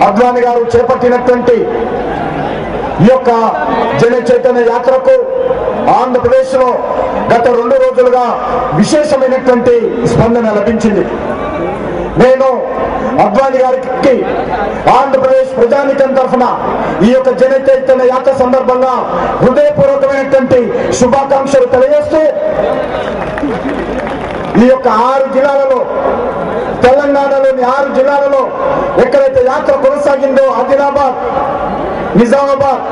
అద్వానీ గారు చేపట్టినటువంటి ఈ యొక్క జన చైతన్య యాత్రకు ఆంధ్రప్రదేశ్లో గత 2 రోజులుగా విశేషమైనటువంటి స్పందన లభించింది. నేను అద్వానీ గారికి ఆంధ్రప్రదేశ్ ప్రజానీకం తరఫున ఈ యొక్క జన చైతన్య యాత్ర సందర్భంగా హృదయపూర్వకమైనటువంటి శుభాకాంక్షలు తెలియజేస్తూ ఈ యొక్క 6 జిల్లాలలో తెలంగాణలోని 6 జిల్లాలలో ఎక్కడైతే యాత్ర కొనసాగిందో ఆదిలాబాద్, నిజామాబాద్,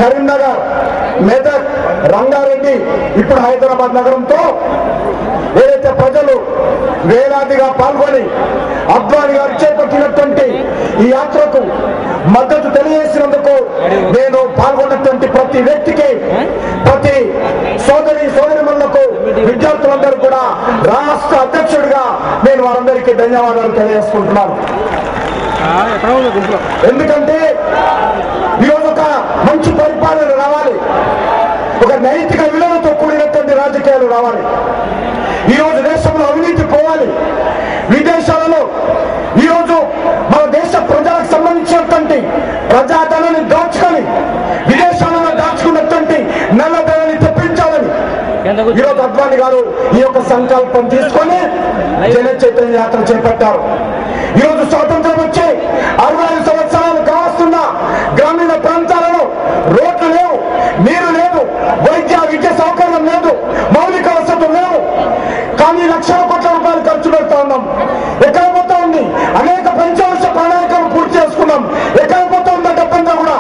కరీంనగర్, మెదక్, రంగారెడ్డి, ఇప్పుడు హైదరాబాద్ నగరంతో ఏదైతే ప్రజలు వేలాదిగా పాల్గొని అద్వానీ గారు చేపట్టినటువంటి ఈ యాత్రకు మద్దతు తెలియజేసినందుకు నేను పాల్గొన్నటువంటి ప్రతి వ్యక్తికి, ప్రతి సోదరిమణులకు, విద్యార్థులందరూ కూడా రాష్ట్ర అధ్యక్షుడిగా నేను వారందరికీ ధన్యవాదాలు తెలియజేసుకుంటున్నాను. ఎందుకంటే ఈరోజు ఒక మంచి పరిపాలన రావాలి, ఒక నైతిక విలువలతో కూడినటువంటి రాజకీయాలు రావాలి. ఈరోజు దేశంలో అవినీతి పోవాలి. విదేశాలలో ఈరోజు మన దేశ ప్రజలకు సంబంధించినటువంటి ప్రజాధనాన్ని దాచుకొని విదేశాలలో దాచుకున్నటువంటి నల్లధనాన్ని తెప్పించాలని ఈరోజు అద్వానీ గారు ఈ యొక్క సంకల్పం తీసుకొని జన చైతన్య యాత్ర చేపట్టారు. ఈరోజు స్వాతంత్రం వచ్చి 65 సంవత్సరాలు కావస్తున్న గ్రామీణ ప్రాంతాలలో రోడ్లు లేవు, నీరు లేదు, వైద్య విద్య సౌకర్యం లేదు, మౌలిక వసతులు లేవు. కానీ లక్షల కోట్ల రూపాయలు ఖర్చు పెడతా ఉన్నాం. ఎక్కడ పోతా ఉంది? అనేక పంచవర్ష ప్రణాళికలు పూర్తి చేసుకున్నాం. ఎక్కడ పోతా ఉందా డబ్బంతా కూడా?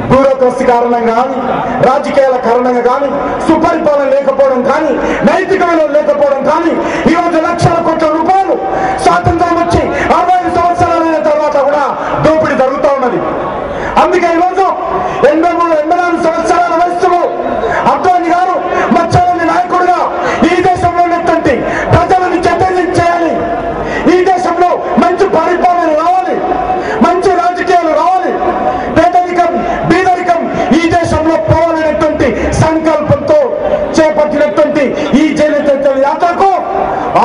బ్యూరోక్రసీ కారణంగా కానీ, రాజకీయాల కారణంగా కానీ, సుపరిపాలన లేకపోవడం కానీ, నైతిక విలువలు లేకపోవడం కానీ ఈరోజు లక్షల కోట్ల రూపాయలు స్వాతంత్రం వచ్చి 65 సంవత్సరాలైన తర్వాత కూడా దోపిడీ జరుగుతూ ఉన్నది. అందుకే ఈరోజు 83-84 సంవత్సరాల వయస్సులో అద్వానీ గారు మచ్చలేని నాయకుడిగా ఈ దేశంలో ఉన్నటువంటి ప్రజలను చైతన్యం చేయాలి. ఈ దేశంలో మంచి పరిపాలన రావాలి, మంచి రాజకీయాలు రావాలి, పేదరికం బీదరికం ఈ దేశంలో పోవాలనేటువంటి సంకల్పంతో చేపట్టినటువంటి ఈ జన చైతన్య యాత్రకు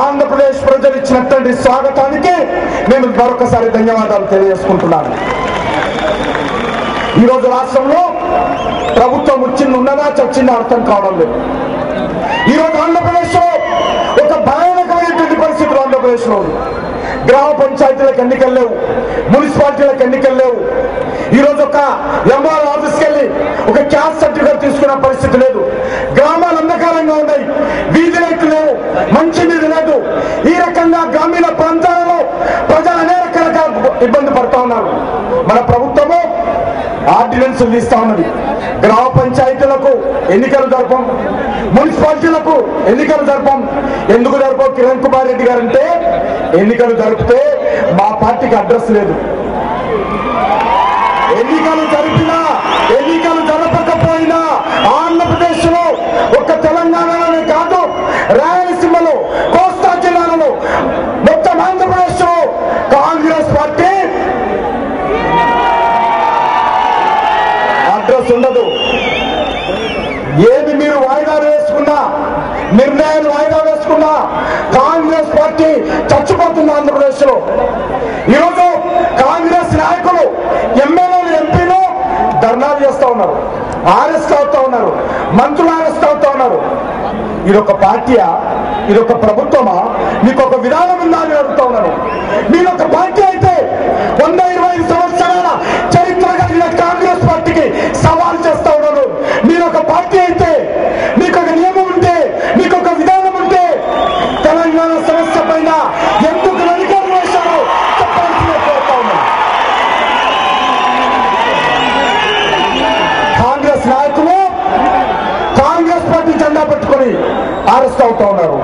ఆంధ్రప్రదేశ్ ప్రజలు ఇచ్చినటువంటి స్వాగతానికి నేను మరొకసారి ధన్యవాదాలు తెలియజేసుకుంటున్నాను. ఈరోజు రాష్ట్రంలో ప్రభుత్వం వచ్చింది ఉన్నదా చచ్చిందా అర్థం కావడం లేదు. ఈరోజు ఆంధ్రప్రదేశ్లో ఒక భయానకమైనటువంటి పరిస్థితులు ఆంధ్రప్రదేశ్లో ఉంది. గ్రామ పంచాయతీలకు ఎన్నికలు లేవు, మున్సిపాలిటీలకు ఎన్నికలు లేవు. ఈరోజు ఒక ఎంఆర్ ఆఫీస్కి వెళ్ళి ఒక క్యాస్ట్ సర్టిఫికేట్ తీసుకునే పరిస్థితి లేదు. గ్రామాలు అంధకారంగా ఉన్నాయి, వీధి లైట్లు లేవు, మంచినీరు లేదు. ఈ రకంగా గ్రామీణ ప్రాంతాలలో ప్రజలు అనేక రకాలుగా ఇబ్బంది పడుతూ ఉన్నారు. మన ప్రభుత్వము ఆర్డినెన్సులు తీస్తా ఉన్నది. గ్రామ పంచాయతీలకు ఎన్నికలు జరపం, మున్సిపాలిటీలకు ఎన్నికలు జరపం. ఎందుకు జరపం? కిరణ్ కుమార్ రెడ్డి గారు అంటే ఎన్నికలు జరిపితే మా పార్టీకి అడ్రస్ లేదు. ఎన్నికలు జరిపినా ఎన్నికలు జరపకపోయినా ఆంధ్రప్రదేశ్ లో ఒక్క తెలంగాణలోనే కాదు, రాయలసీమలో, కోస్తా జిల్లాలలో, మొత్తం ఆంధ్రప్రదేశ్ లో కాంగ్రెస్ పార్టీ అడ్రస్ ఉండదు. ఏది మీరు వాయిదాలు వేసుకున్నా, నిర్ణయాలు వాయిదా వేసుకున్నా కాంగ్రెస్ పార్టీ చచ్చిపోతుంది ఆంధ్రప్రదేశ్ లో. ఈరోజు కాంగ్రెస్ నాయకులు, ఎమ్మెల్యేలు, ఎంపీలు ధర్నాలు చేస్తా ఉన్నారు, అరెస్ట్ అవుతా ఉన్నారు, మంత్రులు అరెస్ట్ అవుతా ఉన్నారు. ఇదొక పార్టీయా? ఇదొక ప్రభుత్వమా? మీకు ఒక విధానం ఉందా అని అడుగుతా ఉన్నారు. మీరు ఒక పార్టీ అయితే 125 సంవత్సరాల చరిత్ర కలిగిన కాంగ్రెస్ పార్టీకి సవాల్ చేస్తా ఉన్నారు. మీరు ఒక పార్టీ అయితే, మీకు ఒక నియమం ఉంటే, మీకు ఒక విధానం ఉంటే తెలంగాణ సమస్య పైన ఎందుకు వెనుకలు వేశారో చెప్పాల్సిన కోరుతా ఉన్నారు. కాంగ్రెస్ నాయకులు కాంగ్రెస్ పార్టీ జెండా పెట్టుకుని అరెస్ట్ అవుతా ఉన్నారు.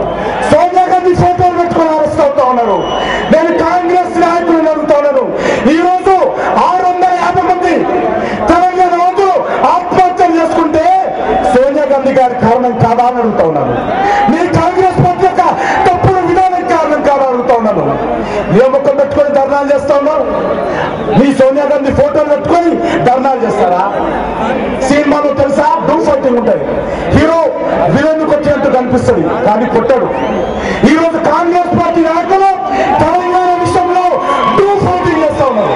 సోనియా గాంధీ ఫోటోలు పెట్టుకుని అరెస్ట్ అవుతా ఉన్నారు. నేను కాంగ్రెస్ నాయకులను అడుగుతా ఉన్నాను. ఈరోజు 650 మంది తెలంగాణ వంతులు ఆత్మహత్యలు చేసుకుంటే సోనియా గాంధీ గారి కారణం కాదా అని అడుగుతా ఉన్నాను. మీ కాంగ్రెస్ పార్టీ యొక్క తప్పుడు విధానం కారణం కాదా అడుగుతా ఉన్నాను. ఏ ముఖం పెట్టుకొని ధర్నాలు చేస్తా ఉన్నారు? మీ సోనియా గాంధీ ఫోటోలు పెట్టుకొని ధర్నాలు చేస్తారా? సినిమాలో తెలుసా డూ ఫైటింగ్ ఉంటాయి, హీరో విలన్ కొట్టినట్టు కనిపిస్తుంది కానీ కొట్టాడు. ఈరోజు కాంగ్రెస్ పార్టీ నాయకులు తెలంగాణ విషయంలో డూ ఫైటింగ్ చేస్తా ఉన్నారు.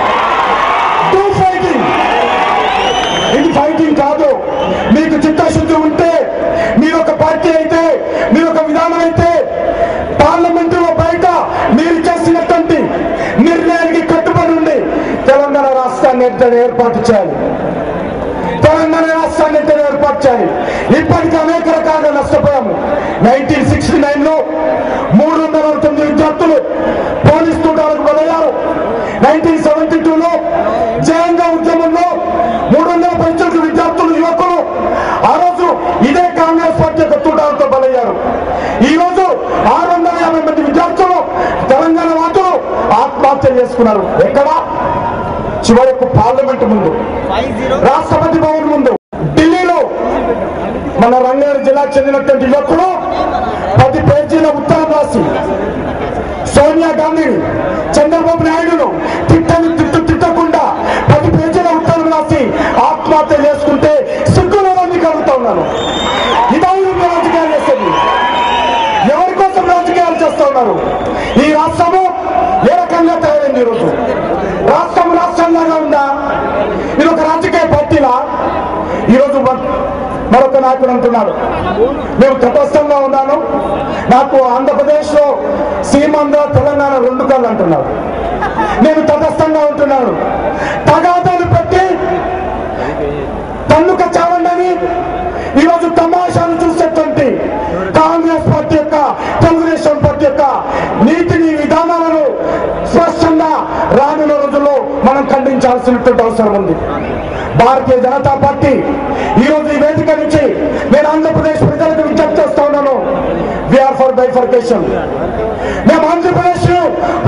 రాష్ట్రాన్ని ఏర్పాటు చేయాలి. తెలంగాణ రాష్ట్రాన్ని ఏర్పాటు చేయాలి. ఇప్పటికీ అనేక రకాలుగా నష్టపోయాము. 1969లో 309 విద్యార్థులు పోలీస్ తూటాలకు బలయ్యారు. 1972లో జయంగా ఉద్యమంలో 300 పైచలకు విద్యార్థులు యువకులు ఆ రోజు ఇదే కాంగ్రెస్ పార్టీ యొక్క తూటాలతో బలయ్యారు. ఈ రోజు 650 మంది విద్యార్థులు తెలంగాణ వాదులు ఆత్మహత్య చేసుకున్నారు. ఎక్కడ? చివరకు పార్లమెంట్ ముందు, రాష్ట్రపతి భవన్ ముందు, ఢిల్లీలో మన రంగారెడ్డి జిల్లాకు చెందినటువంటి యువకులు 10 పేజీల ఉత్తరం రాసి సోనియా గాంధీని, చంద్రబాబు నాయుడును తిట్టకుండా 10 పేజీల ఉత్తరం రాసి ఆత్మహత్య చేసుకుంటే సిగ్గులేదని కలుగుతా ఉన్నాను. ఇదైనా రాజకీయాలు చేస్తుంది. ఎవరి కోసం రాజకీయాలు చేస్తూ ఉన్నారు? ఈ రాష్ట్రము ఏ రకంగా తయారైంది? ఈరోజు రాష్ట్రంలాగా ఉందా? ఇది ఒక రాజకీయ పార్టీలా? ఈరోజు మరొక నాయకుడు అంటున్నాడు, మేము తటస్థంగా ఉన్నాను, నాకు ఆంధ్రప్రదేశ్ లో సీమాంధ్ర తెలంగాణ 2 కళ్ళు అంటున్నాడు. నేను తటస్థంగా ఉంటున్నాను. తగాదాలు పెట్టి తన్నుక చావండి ఈరోజు తమాషాలు చూసేటువంటి కాంగ్రెస్ పార్టీ యొక్క, తెలుగుదేశం పార్టీ యొక్క నీతిని, విధానాలను స్పష్టంగా రానున్న రోజుల్లో మనం ఖండించాల్సినటువంటి అవసరం ఉంది. భారతీయ జనతా పార్టీ ఈరోజు ఈ వేదిక నుంచి నేను ఆంధ్రప్రదేశ్ ప్రజలకు విజ్ఞప్తి చేస్తా ఉన్నాను. We are for bifurcation. మేము ఆంధ్రప్రదేశ్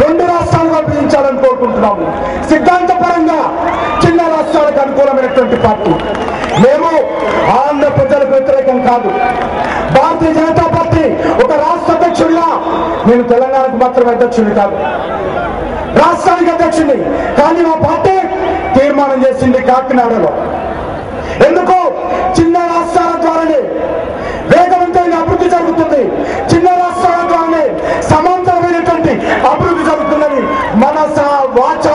2 రాష్ట్రాలుగా విభజించాలని కోరుకుంటున్నాము. సిద్ధాంతపరంగా చిన్న రాష్ట్రాలకు అనుకూలమైనటువంటి పార్టీ. మేము ఆంధ్ర ప్రజలకు వ్యతిరేకం కాదు. భారతీయ జనతా పార్టీ ఒక రాష్ట్ర అధ్యక్షుడిగా నేను తెలంగాణకు మాత్రమే అధ్యక్షుడి కాదు, రాష్ట్రానికి అధ్యక్షుడిని. కానీ మా పార్టీ తీర్మానం చేసింది కాకినాడలో. ఎందుకు? చిన్న రాష్ట్రాల ద్వారానే వేగవంతమైన అభివృద్ధి జరుగుతుంది. చిన్న రాష్ట్రాల ద్వారానే సమాంతరమైనటువంటి అభివృద్ధి జరుగుతుందని మనస వాచ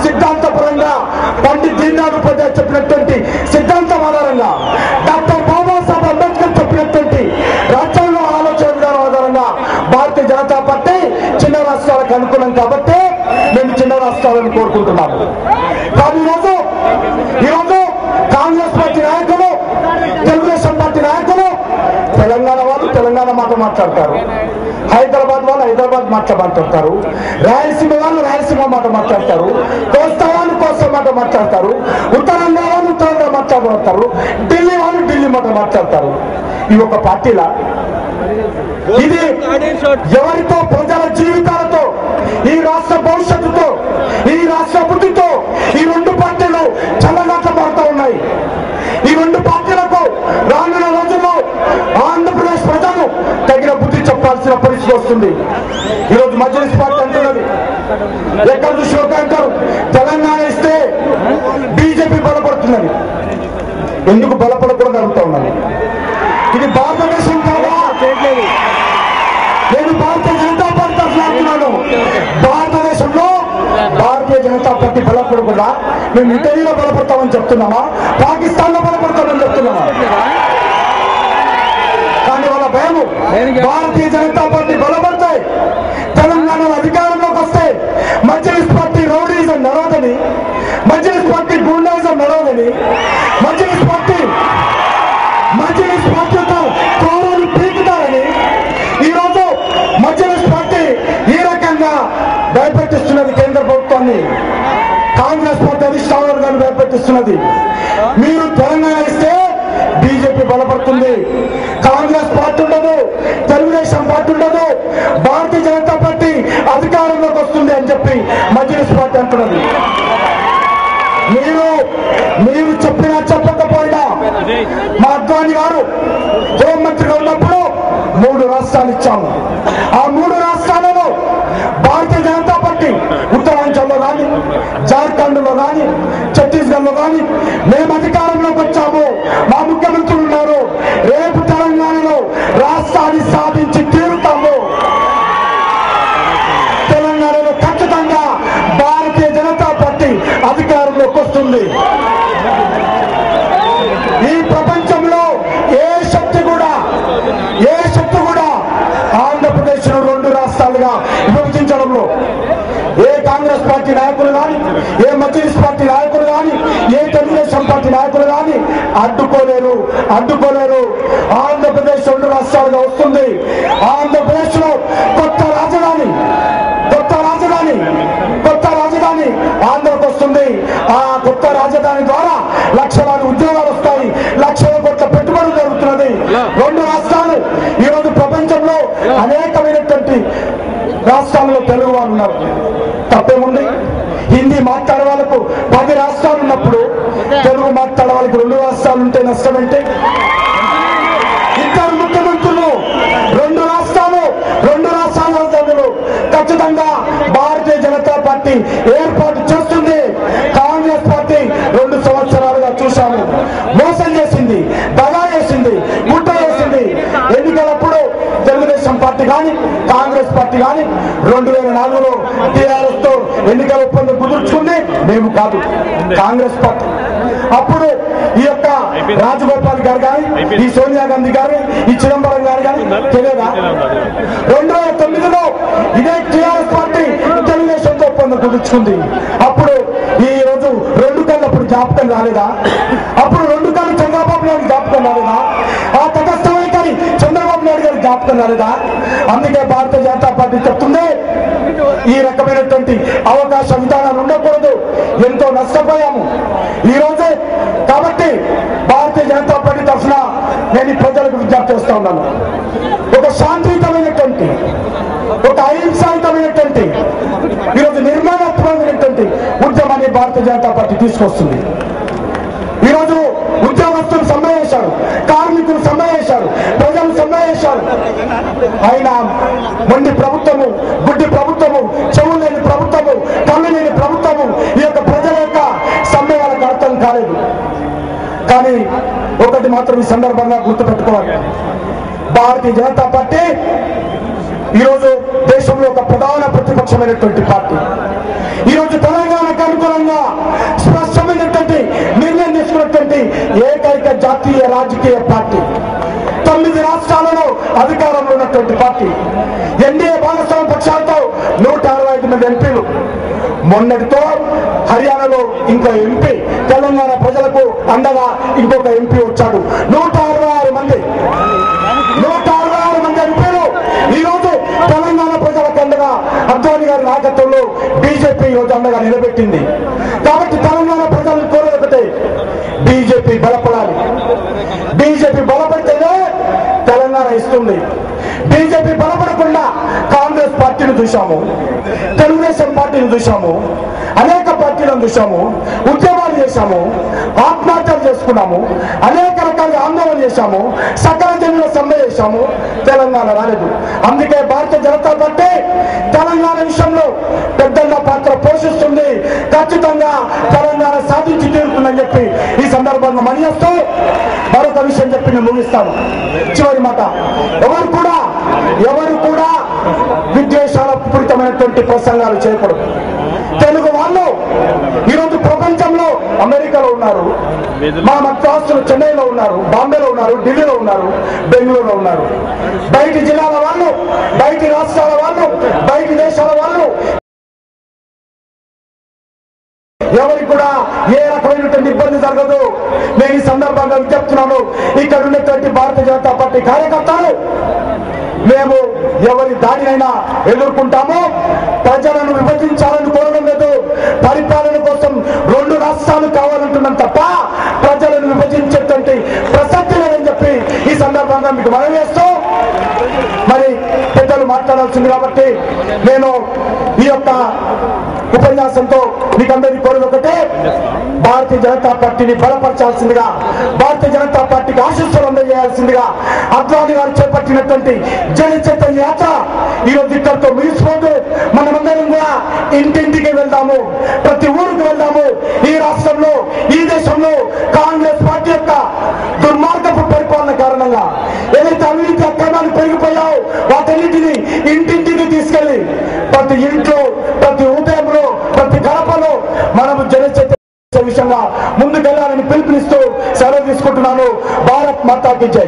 సిద్ధాంతపరంగా పండిత్ దీన్దయాళ్ ఉపాధ్యాయ చెప్పినటువంటి సిద్ధాంతం ఆధారంగా, డాక్టర్ బాబాసాహెబ్ అంబేద్కర్ చెప్పినటువంటి రాజ్యాంగ ఆలోచన విధానం ఆధారంగా భారతీయ జనతా పార్టీ చిన్న రాష్ట్రాలకు అనుకూలం కాబట్టి మేము చిన్న రాష్ట్రాలను కోరుకుంటున్నాము. కానీ ఈరోజు కాంగ్రెస్ పార్టీ నాయకులు, తెలుగుదేశం పార్టీ నాయకులు తెలంగాణ వాళ్ళు తెలంగాణ మాట మాట్లాడతారు, హైదరాబాద్ వాళ్ళు హైదరాబాద్ మాట మాట్లాడతారు, రాయలసీమ వాళ్ళు రాయలసీమ మాట మాట్లాడతారు, కోస్తా వాళ్ళు కోస్తా మాట మాట్లాడతారు, ఉత్తరాంధ్ర వాళ్ళు ఉత్తరాంధ్ర మాట్లాడతారు, ఢిల్లీ వాళ్ళు ఢిల్లీ మాట మాట్లాడతారు. ఈ ఒక పార్టీలా? ఇది ఎవరితో? ప్రజల జీవితాలతో, ఈ రాష్ట్ర భవిష్యత్తుతో, ఈ రాష్ట్ర అభివృద్ధితో ఈ 2 పార్టీలు చల్లనాటమాడుతూ ఉన్నాయి. ఈ 2 పార్టీలకు రానున్న రోజుల్లో ఆంధ్రప్రదేశ్ ప్రజలు తగిన బుద్ధి చెప్పాల్సిన పరిస్థితి వస్తుంది. ఈరోజు మజ్లిస్ పార్టీ అంటున్నది, ఎక్కడ చూసిన అంటారు తెలంగాణ ఇస్తే బీజేపీ బలపడుతున్నది. ఎందుకు బలపడకూడదు అడుగుతా ఉన్నాను. ఇది భారతదేశం కాదా? నేను భారతీయ జనతా పార్టీ తరఫున అంటున్నాను. భారతదేశంలో భారతీయ జనతా పార్టీ బలపడకుండా మేము ఇటలీలో బలపడతామని చెప్తున్నామా? పాకిస్తాన్ లో బలపడతామని చెప్తున్నామా? కానీ వాళ్ళ భయము భారతీయ జనతా పార్టీ బలపడతాయి, తెలంగాణలో అధికారంలోకి వస్తే మజ్లిస్ పార్టీ రౌడీజం నడవదని, మజ్లిస్ పార్టీ గుండాయిజం నడవదని, మజ్లిస్ పార్టీతో కోరలు పీకుతారని ఈరోజు మజ్లిస్ పార్టీ ఈ రకంగా భయపెట్టిస్తున్నది కేంద్ర ప్రభుత్వాన్ని. కాంగ్రెస్ పార్టీ అధిష్టానాలను భయపెట్టిస్తున్నది. మీరు తెలంగాణ ఇస్తే బీజేపీ బలపడుతుంది, కాంగ్రెస్ పార్టీ ఉండదు, తెలుగుదేశం పార్టీ ఉండదు, భారతీయ జనతా పార్టీ అధికారంలోకి వస్తుంది అని చెప్పి మజ్లిస్ పార్టీ అంటున్నది. మీరు చెప్పినా చెప్పకపోయినా మా అద్వానీ గారు హోంమంత్రిగా ఉన్నప్పుడు 3 రాష్ట్రాలు ఇచ్చాము. ఆ 3 రాష్ట్రాలలో భారతీయ జనతా పార్టీ ఉత్తరాంచల్లో కానీ, జార్ఖండ్లో కానీ, ఛత్తీస్గఢ్లో కానీ మేము అధికారంలోకి వచ్చాము. మా ముఖ్యమంత్రులు ఉన్నారు. రేపు తెలంగాణలో రాష్ట్రాన్ని సాధించి తీరుతాము. తెలంగాణలో ఖచ్చితంగా భారతీయ జనతా పార్టీ అధికారంలోకి వస్తుంది. ఈ ప్రపంచంలో ఏ శక్తి కూడా ఆంధ్రప్రదేశ్ 2 రాష్ట్రాలుగా విభజించడంలో ఏ కాంగ్రెస్ పార్టీ నాయకులు కానీ, ఏ మజ్లిస్ పార్టీ నాయకులు కానీ, అడ్డుకోలేరు. ఆంధ్రప్రదేశ్ 2 రాష్ట్రాలుగా వస్తుంది. ఆంధ్రప్రదేశ్ లో కొత్త రాజధాని ఆంధ్రకు వస్తుంది. ఆ కొత్త రాజధాని ద్వారా లక్షలాది ఉద్యోగాలు వస్తాయి, లక్షల కోట్ల పెట్టుబడులు జరుగుతున్నది. 2 రాష్ట్రాలు ఈరోజు ప్రపంచంలో అనేకమైనటువంటి రాష్ట్రాల్లో తెలుగు వారు ఉన్నారు. తప్పేముంది? హిందీ మాట్లాడే వాళ్ళకు 10 రాష్ట్రాలు ఉన్నప్పుడు తెలుగు మాట్లాడే వాళ్ళకి 2 రాష్ట్రాలు ఉంటే నష్టం ఏంటి? ఇద్దరు ముఖ్యమంత్రులు 2 రాష్ట్రాల ప్రజలు ఖచ్చితంగా భారతీయ జనతా పార్టీ ఏర్పాటు చేస్తుంది. కాంగ్రెస్ పార్టీ 2 సంవత్సరాలుగా చూశాము, మోసం చేసింది, దగా చేసింది, కుట్ర చేసింది. ఎన్నికలప్పుడు తెలుగుదేశం పార్టీ కానీ కాంగ్రెస్ పార్టీ కానీ 2004లో టీఆర్ఎస్ తో ఎన్నికల ఒప్పందం కుదుర్చుకుంది, మేము కాదు, కాంగ్రెస్ పార్టీ. అప్పుడు ఈ యొక్క రాజగోపాల్ గారు కానీ, ఈ సోనియా గాంధీ గారు, ఈ చిదంబరం గారు కానీ తెలియదా? 2009లో ఇదే టీఆర్ఎస్ పార్టీ తెలుగుదేశంతో ఒప్పందం కుదుర్చుకుంది. అప్పుడు ఈ రోజు 2 కళ్ళు అప్పుడు జ్ఞాపకం రాలేదా? అప్పుడు 2 కళ్ళు చంద్రబాబు నాయుడు జ్ఞాపకం రాలేదా? ఆ తటస్థమై కానీ చంద్రబాబు నాయుడు గారు జ్ఞాపకం రాలేదా? అందుకే భారతీయ జనతా పార్టీ చెప్తుంది, ఈ రకమైనటువంటి అవకాశ విధానాలు ఉండకూడదు, ఎంతో నష్టపోయాము ఈ రోజు. కాబట్టి భారతీయ జనతా పార్టీ తరఫున నేను ప్రజలకు విజ్ఞప్తి చేస్తా ఉన్నాను. ఒక శాంతియుతమైనటువంటి, ఒక అహింసాయుతమైనటువంటి, ఈరోజు నిర్మాణాత్మకమైనటువంటి ఉద్యమాన్ని భారతీయ జనతా పార్టీ తీసుకొస్తుంది. ఈరోజు ఉద్యోగస్తులు సమ్మె చేశారు, కార్మికులు సమ్మె చేశారు, ప్రజలు సమ్మె చేశారు. అయినా మొండి ప్రభుత్వము, గుడ్డి ప్రభుత్వము, చెవులు లేని ప్రభుత్వము, కళ్ళు లేని ప్రభుత్వము ఈ యొక్క ప్రజల యొక్క సమ్మె వాళ్ళకి అర్థం కాలేదు. కానీ ఒకటి మాత్రం ఈ సందర్భంగా గుర్తుపెట్టుకోవాలి, భారతీయ జనతా పార్టీ ఈరోజు దేశంలో ఒక ప్రధాన ప్రతిపక్షమైనటువంటి పార్టీ. ఈరోజు తెలంగాణకు అనుకూలంగా స్పష్టమైనటువంటి నిర్ణయం తీసుకున్నటువంటి ఏకైక జాతీయ రాజకీయ పార్టీ, 9 రాష్ట్రాలలో అధికారంలో ఉన్నటువంటి పార్టీ, ఎన్డీఏ భాగస్వామ్య పక్షాలతో 165 మంది ఎంపీలు. మొన్నటితో హర్యానాలో ఇంకో ఎంపీ, తెలంగాణ ప్రజలకు అండగా ఇంకొక ఎంపీ వచ్చాడు. 166 మంది ఎంపీలు ఈరోజు తెలంగాణ ప్రజలకు అండగా అద్వానీ గారి నాయకత్వంలో బీజేపీ ఈరోజు అండగా నిలబెట్టింది. కాబట్టి తెలంగాణ ప్రజలను కోరేది ఒకటే, బీజేపీ బలపడాలి. బీజేపీ బలపడితేనే తెలంగాణ ఇస్తుంది. బీజేపీ బలపడకుండా కాంగ్రెస్ పార్టీని చూశాము, తెలుగుదేశం పార్టీని చూశాము, అనేక పార్టీలను చూశాము, ఉద్యమాలు చేశాము, ఆత్మహత్యలు చేసుకున్నాము, అనేక రకాల ఆందోళన చేశాము, సకల జనుల సమ్మె చేశాము, తెలంగాణ రాలేదు. అందుకే భారతీయ జనతా పార్టీ తెలంగాణ విషయంలో పెద్దన్న పాత్ర పోషిస్తుంది. ఖచ్చితంగా తెలంగాణ సాధించి తీరుతుందని చెప్పి ఈ సందర్భంగా మనియేస్తూ మరొక విషయం చెప్పి నేను ముగిస్తాను. చివరి మాట, ఎవరు కూడా విద్వేషాల పూరితమైనటువంటి ప్రసంగాలు చేయకూడదు. తెలుగు వాళ్ళు ఈరోజు ప్రపంచంలో అమెరికాలో ఉన్నారు, మా మద్రాసులు చెన్నైలో ఉన్నారు, బాంబేలో ఉన్నారు, ఢిల్లీలో ఉన్నారు, బెంగళూరులో ఉన్నారు. బయటి జిల్లాల వాళ్ళు, బయటి రాష్ట్రాల వాళ్ళు, బయటి దేశాల వాళ్ళు ఎవరికి కూడా ఏ రకమైనటువంటి ఇబ్బంది జరగదు. నేను ఈ సందర్భంగా చెప్తున్నాను, ఇక్కడ ఉన్నటువంటి భారతీయ జనతా పార్టీ కార్యకర్తలు మేము ఎవరి దాడినైనా ఎదుర్కొంటాము. ప్రజలను విభజించాలని కోరడం లేదు, పరిపాలన కోసం 2 రాష్ట్రాలు కావాలంటున్నాం తప్ప ప్రజలను విభజించేటువంటి ప్రసక్తి లేదని చెప్పి ఈ సందర్భంగా మీకు మనవి చేస్తూ, మరి పెద్దలు మాట్లాడాల్సింది కాబట్టి నేను ఈ యొక్క ఉపన్యాసంతో మీకు అందరికీ కోరేది ఒకటే, భారతీయ జనతా పార్టీని బలపరచాల్సిందిగా, భారతీయ జనతా పార్టీకి ఆశీస్సులు అందజేయాల్సిందిగా అద్వానీ గారు చేపట్టినటువంటి జన చైతన్య యాత్ర ఈరోజు ఇక్కడితో ముగిసిపోదు. మనమందరం కూడా ఇంటింటికి వెళ్దాము, ప్రతి ఊరికి వెళ్దాము. ఈ రాష్ట్రంలో, ఈ దేశంలో కాంగ్రెస్ పార్టీ యొక్క దుర్మార్గపు పరిపాలన కారణంగా ఏదైతే అవినీతి అక్రమాలు పెరిగిపోయావు వాటన్నిటిని ఇంటింటికి తీసుకెళ్లి ప్రతి ఇంట్లో, ప్రతి ఉదయంలో, ప్రతి గడపలో మనము జనచైతన్య విషయంగా ముందుకెళ్లాలని పిలుపునిస్తూ సెలవు తీసుకుంటున్నాను. భారత్ మాతాకి జై.